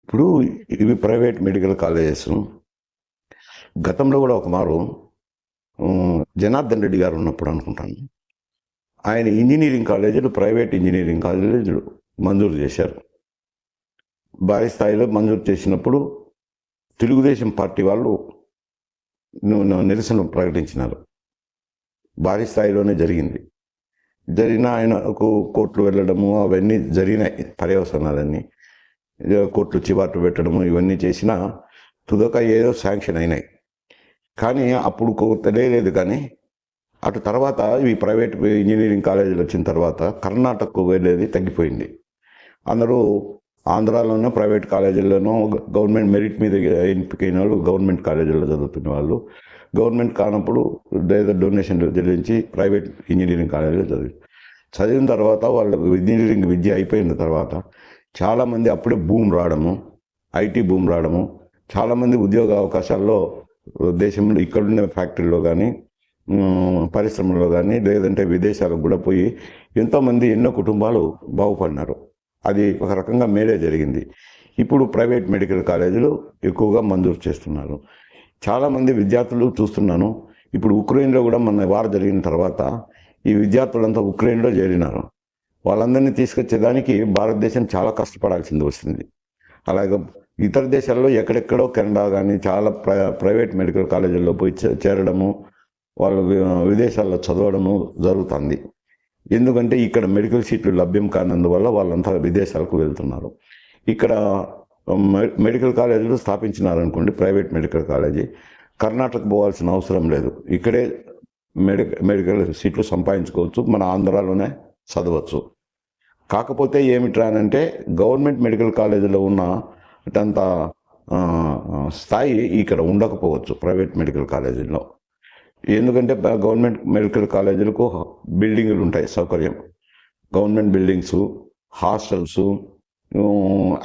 ఇప్పుడు ఇవి private medical colleges. గతంలో కూడా ఒక మారు జనార్దన్ రెడ్డి గారు ఉన్నప్పుడు అనుకుంటాను, ఆయన ఇంజనీరింగ్ కాలేజీలు, ప్రైవేట్ ఇంజనీరింగ్ కాలేజీలు మంజూరు చేశారు. భారీ స్థాయిలో మంజూరు చేసినప్పుడు తెలుగుదేశం పార్టీ వాళ్ళు నిరసన ప్రకటించినారు. భారీ స్థాయిలోనే జరిగింది. ఆయనకు కోర్టులు వెళ్ళడము అవన్నీ జరిగినాయి, పర్యవసనాలన్నీ కోర్టులు చివాట్లు పెట్టడము ఇవన్నీ చేసినా తుదక ఏదో శాంక్షన్ అయినాయి. కానీ అప్పుడు తెలియలేదు. కానీ అటు తర్వాత ఈ ప్రైవేట్ ఇంజనీరింగ్ కాలేజీలు వచ్చిన తర్వాత కర్ణాటకకు వెళ్ళేది తగ్గిపోయింది. అందరూ ఆంధ్రాలోనూ ప్రైవేట్ కాలేజీల్లోనూ గవర్నమెంట్ మెరిట్ మీద ఎంపికైన వాళ్ళు గవర్నమెంట్ కాలేజీల్లో చదువుతున్న వాళ్ళు, గవర్నమెంట్ కానప్పుడు డొనేషన్లు చెల్లించి ప్రైవేట్ ఇంజనీరింగ్ కాలేజీలో చదివిన తర్వాత వాళ్ళ ఇంజనీరింగ్ విద్య అయిపోయిన తర్వాత చాలామంది అప్పుడే భూమి రావడము, ఐటీ భూమి రావడము, చాలామంది ఉద్యోగ అవకాశాల్లో దేశంలో ఇక్కడున్న ఫ్యాక్టరీలో కానీ పరిశ్రమల్లో కానీ లేదంటే విదేశాలకు కూడా పోయి ఎంతోమంది ఎన్నో కుటుంబాలు బాగుపడినారు. అది ఒక రకంగా మేలే జరిగింది. ఇప్పుడు ప్రైవేట్ మెడికల్ కాలేజీలు ఎక్కువగా మంజూరు చేస్తున్నారు. చాలామంది విద్యార్థులు చూస్తున్నాను. ఇప్పుడు ఉక్రెయిన్లో కూడా మన వార్ జరిగిన తర్వాత ఈ విద్యార్థులంతా ఉక్రెయిన్లో చేరినారు. వాళ్ళందరినీ తీసుకొచ్చేదానికి భారతదేశం చాలా కష్టపడాల్సింది వస్తుంది. అలాగే ఇతర దేశాల్లో ఎక్కడెక్కడో కెనడా కానీ చాలా ప్రైవేట్ మెడికల్ కాలేజీల్లో పోయి చేరడము, వాళ్ళు విదేశాల్లో చదవడము జరుగుతుంది. ఎందుకంటే ఇక్కడ మెడికల్ సీట్లు లభ్యం కానందువల్ల వాళ్ళంతా విదేశాలకు వెళ్తున్నారు. ఇక్కడ మెడికల్ కాలేజీలు స్థాపించినారనుకోండి, ప్రైవేట్ మెడికల్ కాలేజీ, కర్ణాటక పోవాల్సిన అవసరం లేదు. ఇక్కడే మెడికల్ సీట్లు సంపాదించుకోవచ్చు, మన ఆంధ్రాలోనే చదవచ్చు. కాకపోతే ఏమిట్రానంటే గవర్నమెంట్ మెడికల్ కాలేజీలో ఉన్న అంత స్థాయి ఇక్కడ ఉండకపోవచ్చు ప్రైవేట్ మెడికల్ కాలేజీల్లో. ఎందుకంటే గవర్నమెంట్ మెడికల్ కాలేజీలకు బిల్డింగులు ఉంటాయి, సౌకర్యం, గవర్నమెంట్ బిల్డింగ్స్, హాస్టల్స్,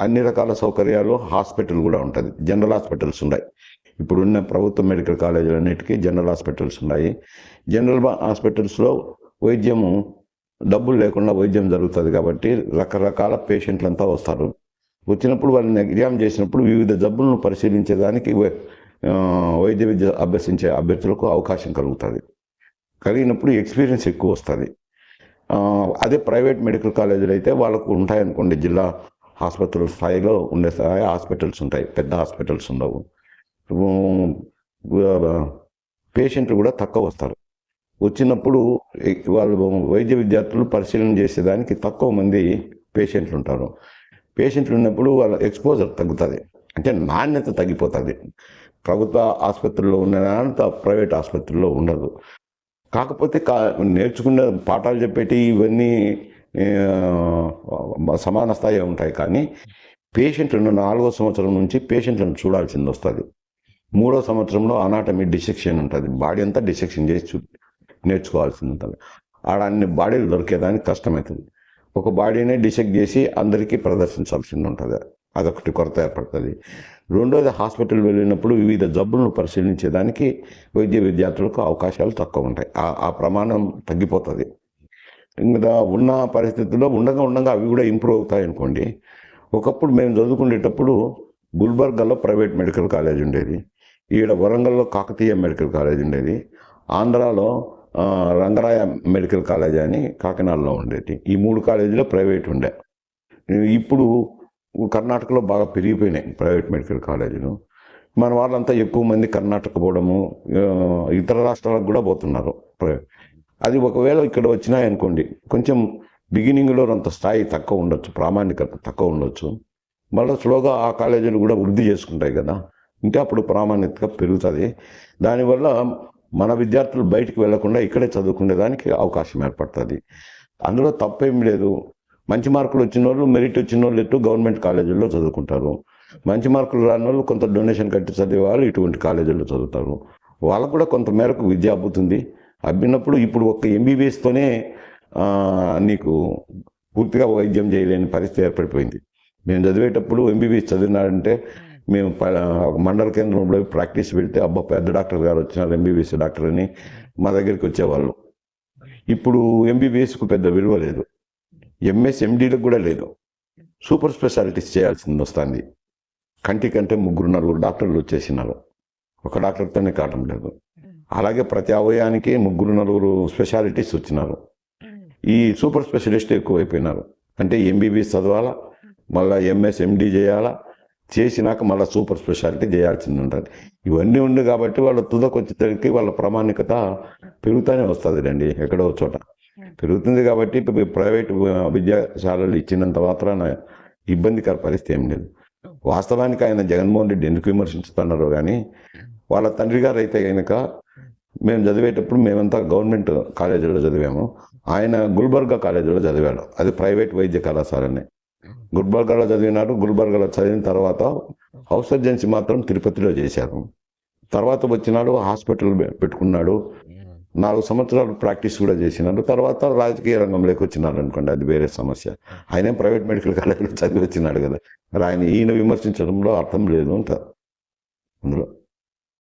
అన్ని రకాల సౌకర్యాలు, హాస్పిటల్ కూడా ఉంటుంది, జనరల్ హాస్పిటల్స్ ఉన్నాయి. ఇప్పుడున్న ప్రభుత్వ మెడికల్ కాలేజీలన్నిటికీ జనరల్ హాస్పిటల్స్ ఉన్నాయి. జనరల్ హాస్పిటల్స్లో వైద్యము డబ్బులు లేకుండా వైద్యం జరుగుతుంది కాబట్టి రకరకాల పేషెంట్లంతా వస్తారు. వచ్చినప్పుడు వాళ్ళని ఎగ్జామ్ చేసినప్పుడు వివిధ జబ్బులను పరిశీలించేదానికి వైద్య విద్య అభ్యసించే అభ్యర్థులకు అవకాశం కలుగుతుంది. కలిగినప్పుడు ఎక్స్పీరియన్స్ ఎక్కువ వస్తుంది. అదే ప్రైవేట్ మెడికల్ కాలేజీలు అయితే వాళ్ళకు ఉంటాయనుకోండి, జిల్లా ఆసుపత్రుల స్థాయిలో ఉండే స్థాయి హాస్పిటల్స్ ఉంటాయి, పెద్ద హాస్పిటల్స్ ఉండవు. పేషెంట్లు కూడా తక్కువ వస్తారు. వచ్చినప్పుడు వాళ్ళు వైద్య విద్యార్థులు పరిశీలన చేసేదానికి తక్కువ మంది పేషెంట్లు ఉంటారు. పేషెంట్లు ఉన్నప్పుడు వాళ్ళ ఎక్స్పోజర్ తగ్గుతుంది, అంటే నాణ్యత తగ్గిపోతుంది. ప్రభుత్వ ఆసుపత్రుల్లో ఉన్నంత ప్రైవేట్ ఆసుపత్రుల్లో ఉండదు. కాకపోతే నేర్చుకున్న పాఠాలు చెప్పేటి ఇవన్నీ సమాన స్థాయి ఉంటాయి. కానీ పేషెంట్లను 4వ సంవత్సరం నుంచి పేషెంట్లను చూడాల్సింది వస్తుంది. 3వ సంవత్సరంలో అనాటమీ డిసెక్షన్ ఉంటుంది, బాడీ అంతా డిసెక్షన్ చేసి నేర్చుకోవాల్సింది ఉంటుంది. ఆడ అన్ని బాడీలు దొరికేదానికి కష్టమవుతుంది. ఒక బాడీనే డిసెక్ట్ చేసి అందరికీ ప్రదర్శించాల్సింది ఉంటుంది, అదొకటి కొరత ఏర్పడుతుంది. రెండోది, హాస్పిటల్ వెళ్ళినప్పుడు వివిధ జబ్బులను పరిశీలించేదానికి వైద్య విద్యార్థులకు అవకాశాలు తక్కువ ఉంటాయి, ఆ ప్రమాణం తగ్గిపోతుంది. ఇంకా ఉన్న పరిస్థితుల్లో ఉండగా అవి కూడా ఇంప్రూవ్ అవుతాయి అనుకోండి. ఒకప్పుడు మేము చదువుకునేటప్పుడు గుల్బర్గాలో ప్రైవేట్ మెడికల్ కాలేజ్ ఉండేది, ఈడ వరంగల్లో కాకతీయ మెడికల్ కాలేజ్ ఉండేది, ఆంధ్రాలో రంగరాయ మెడికల్ కాలేజ్ అని కాకినాడలో ఉండేది. ఈ 3 కాలేజీలో ప్రైవేట్ ఉండే. ఇప్పుడు కర్ణాటకలో బాగా పెరిగిపోయినాయి ప్రైవేట్ మెడికల్ కాలేజీలు. మన వాళ్ళంతా ఎక్కువ మంది కర్ణాటక పోవడము, ఇతర రాష్ట్రాలకు కూడా పోతున్నారు. అది ఒకవేళ ఇక్కడ వచ్చినాయనుకోండి, కొంచెం బిగినింగ్లో అంత స్థాయి తక్కువ ఉండొచ్చు, ప్రామాణికత తక్కువ ఉండొచ్చు. మళ్ళీ స్లోగా ఆ కాలేజీలు కూడా వృద్ధి చేసుకుంటాయి కదా, ఇంకా అప్పుడు ప్రామాణికత పెరుగుతుంది. దానివల్ల మన విద్యార్థులు బయటికి వెళ్లకుండా ఇక్కడే చదువుకునేదానికి అవకాశం ఏర్పడుతుంది. అందులో తప్పేం లేదు. మంచి మార్కులు వచ్చిన వాళ్ళు, మెరిట్ వచ్చిన వాళ్ళు ఇటు గవర్నమెంట్ కాలేజీల్లో చదువుకుంటారు. మంచి మార్కులు రాని వాళ్ళు, కొంత డొనేషన్ కట్టి చదివే వాళ్ళు ఇటువంటి కాలేజీల్లో చదువుతారు. వాళ్ళకు కూడా కొంత మేరకు విద్య అబ్బుతుంది. అబ్బినప్పుడు ఇప్పుడు ఒక ఎంబీబీఎస్తోనే నీకు పూర్తిగా వైద్యం చేయలేని పరిస్థితి ఏర్పడిపోయింది. మేము చదివేటప్పుడు ఎంబీబీఎస్ చదివినాడంటే మేము మండల కేంద్రంలో ప్రాక్టీస్ పెడితే అబ్బా పెద్ద డాక్టర్ గారు వచ్చినారు, ఎంబీబీఎస్ డాక్టర్ అని మా దగ్గరికి వచ్చేవాళ్ళు. ఇప్పుడు ఎంబీబీఎస్కు పెద్ద విలువ లేదు, ఎంఎస్ ఎండీలకు కూడా లేదు, సూపర్ స్పెషాలిటీస్ చేయాల్సింది వస్తుంది. కంటికంటే 3-4 డాక్టర్లు వచ్చేసినారు. ఒక డాక్టర్తోనే కావడం లేదు. అలాగే ప్రతి అవయానికి 3-4 స్పెషాలిటీస్ వచ్చినారు. ఈ సూపర్ స్పెషలిస్ట్ ఎక్కువైపోయినారు. అంటే ఎంబీబీఎస్ చదవాలా, మళ్ళీ ఎంఎస్ ఎండి చేయాలా, చేసినాక మళ్ళీ సూపర్ స్పెషాలిటీ చేయాల్సింది ఉంటుంది. ఇవన్నీ ఉంది కాబట్టి వాళ్ళ తుదకొచ్చేసరికి వాళ్ళ ప్రామాణికత పెరుగుతూనే వస్తుంది రండి, ఎక్కడో చోట పెరుగుతుంది. కాబట్టి ప్రైవేట్ విద్యాశాలలు ఇచ్చినంత మాత్రాన ఇబ్బందికర పరిస్థితి ఏం లేదు. వాస్తవానికి ఆయన జగన్మోహన్ రెడ్డి ఎందుకు విమర్శిస్తున్నారు కానీ, వాళ్ళ తండ్రి గారు అయితే కనుక మేము చదివేటప్పుడు మేమంతా గవర్నమెంట్ కాలేజీలో చదివాము. ఆయన గుల్బర్గా కాలేజీలో చదివాడు. అది ప్రైవేట్ వైద్య కళాశాలనే. గుల్బర్గాలో చదివినాడు. గుల్బర్గాలో చదివిన తర్వాత హౌస్ సర్జెన్సీ మాత్రం తిరుపతిలో చేశారు. తర్వాత వచ్చినాడు, హాస్పిటల్ పెట్టుకున్నాడు. 4 సంవత్సరాలు ప్రాక్టీస్ కూడా చేసినాడు. తర్వాత రాజకీయ రంగంలోకి వచ్చినాడు అనుకోండి, అది వేరే సమస్య. ఆయన ప్రైవేట్ మెడికల్ కాలేజీలో చదివి వచ్చినాడు కదా, ఈయన విమర్శించడంలో అర్థం లేదు అంటారు అందులో.